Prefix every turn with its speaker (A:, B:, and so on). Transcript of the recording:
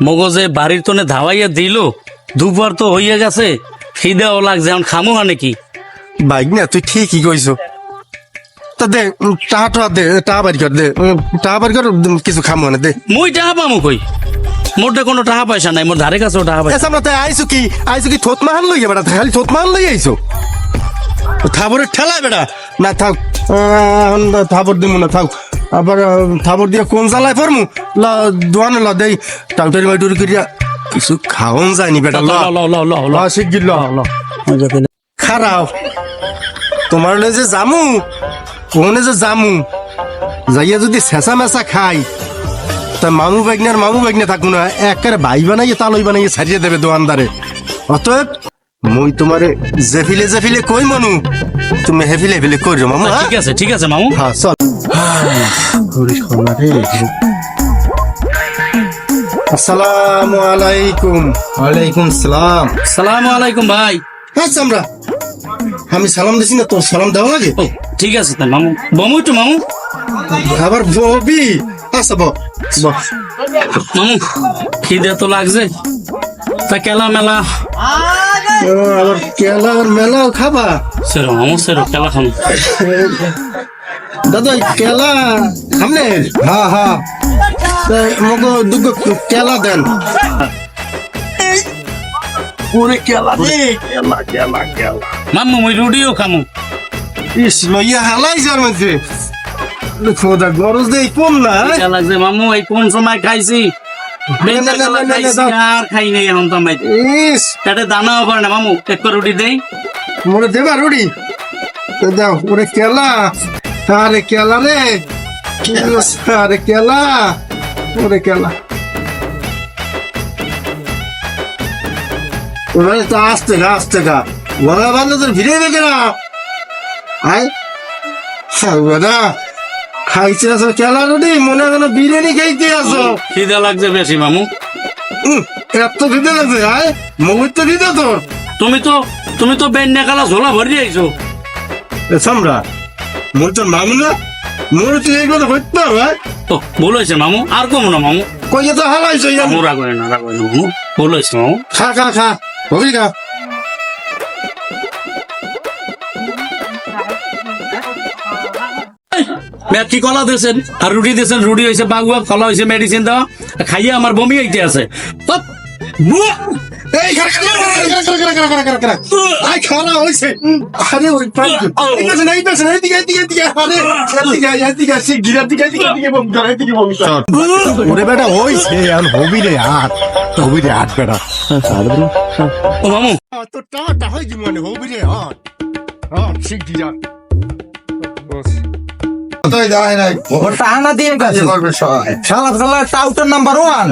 A: মগজে বাড়ির তোনে ধাওয়াইয়া দিল, দুপুর তো হইয়া গেছে, খিদেও লাগছে, এখন খামু হানে কি?
B: বাইক না তুই ঠিকই কইছ। তা দে টাকা দে, টাকা বাড়ি কর, দে টাকা বাড়ি কর, কিছু খামো না দে।
A: মুই টাকা পামু কই? মোরটা কোনো টাকা পয়সা নাই, মোর ধারে কাছেও টাকা পয়সা।
B: এসব না তাই আইসো কি থোত মাহান লইয়া বেটা, খালি থোত মাহান লই আইসো। থাবরের ঠেলা বেটা না, থাক থাবর দিব না, থাক। আবার থাবর দিয়ে কোন জ্বালায় পড়মু, ল দোয়ানে ল দেই টাউটারি মাইটুরি করিয়া কিছু খাওন যায়নি বেটা। ল শিগগির ল। খারাপ তোমার লই যে জামু, কোনে যে জামু, যাইয়া যদি ছেঁচা মেচা খাই, তা মামু বাইকনে থাকবো না, একেবারে ভাই বানাইয়ে তালই বানাইয়ে ছাড়িয়ে দেবে দোয়ানদারে। অতএব মই তোমারে জেফিলে কই মনু, তুমি হেফিলে কইরো মামু।
A: ঠিক আছে মামু।
B: হ্যাঁ চল। আসসালামু আলাইকুম।
C: ওয়ালাইকুম সালাম।
A: সালামু আলাইকুম ভাই।
B: আচ্ছা আমরা আমি সালাম দিছি না, তোর সালাম দেওয়া লাগে?
A: ও ঠিক আছে তাই মামু, বমু একটু মামু।
B: আবার ববি? আচ্ছা
A: মামু খিদে তো লাগছে, তা কেলা মেলা
B: আবার কেলা আর মেলাও খাবা?
A: সেরো মামু, সেরো কেলা খাম।
B: দাদা কেলা সামনে?
C: হ্যাঁ হ্যাঁ,
B: মগো দুগো কেলা দেন।
A: ওরে কেলা দে, কেলা। মামু মুই রুটিও খামু।
B: ইস লইয়া হালাই যার মধ্যে খোদা গরজ দেই কম না।
A: কেলা লাগছে মামু, এই কোন সময় খাইছি, আর খাই নাই এখন তো আমি।
B: ইস
A: পেটে দানাও করে না মামু, একটা রুটি দেই।
B: মোরে দেবা রুটি দাও। ওরে কেলা, আরে কেলা রে, আরে কেলা, ওরে কেলা। ওরে তো আস্তে গা ওরা বান্ধব তোর ভিড়ে দেখে না। আয় দাদা খাইছে আসো কেলা রুটি, মনে হয় বিরিয়ানি খাইতে আসো।
A: খিদে লাগছে বেশি মামু।
B: এত খিদে লাগছে? আয় মগুর তো খিদে তোর।
A: তুমি তো বেন্যা কালা ঝোলা ভরি আইছো।
B: সামরা মোর তোর মামু না, মোর তুই এই কথা করতে হবে।
A: তো ভুল হয়েছে মামু, আর কমো না মামু।
B: কই যে তো হালাইছো
A: মামু রাগ হয় না মামু, ভুল হয়েছে মামু।
B: খা হবি খা।
A: কি কলা দিয়েছেন আর রুটি দিয়েছেন, রুটি হয়েছে বাগুয়া, কলা হয়েছে মেডিসিন দেওয়া, খাইয়ে আমার বমি হইতে আছে।
B: এই খানা হয়েছে। আরে ওই ওরে বেটা হয়েছে, হবি রে হাট বেটা।
A: ও মামু
B: তোর টাটা হয়েছে মানে হবি রে হাট শিখ যা।
C: টানা দিয়ে গেছে, শালা টাউটার নাম্বার 1।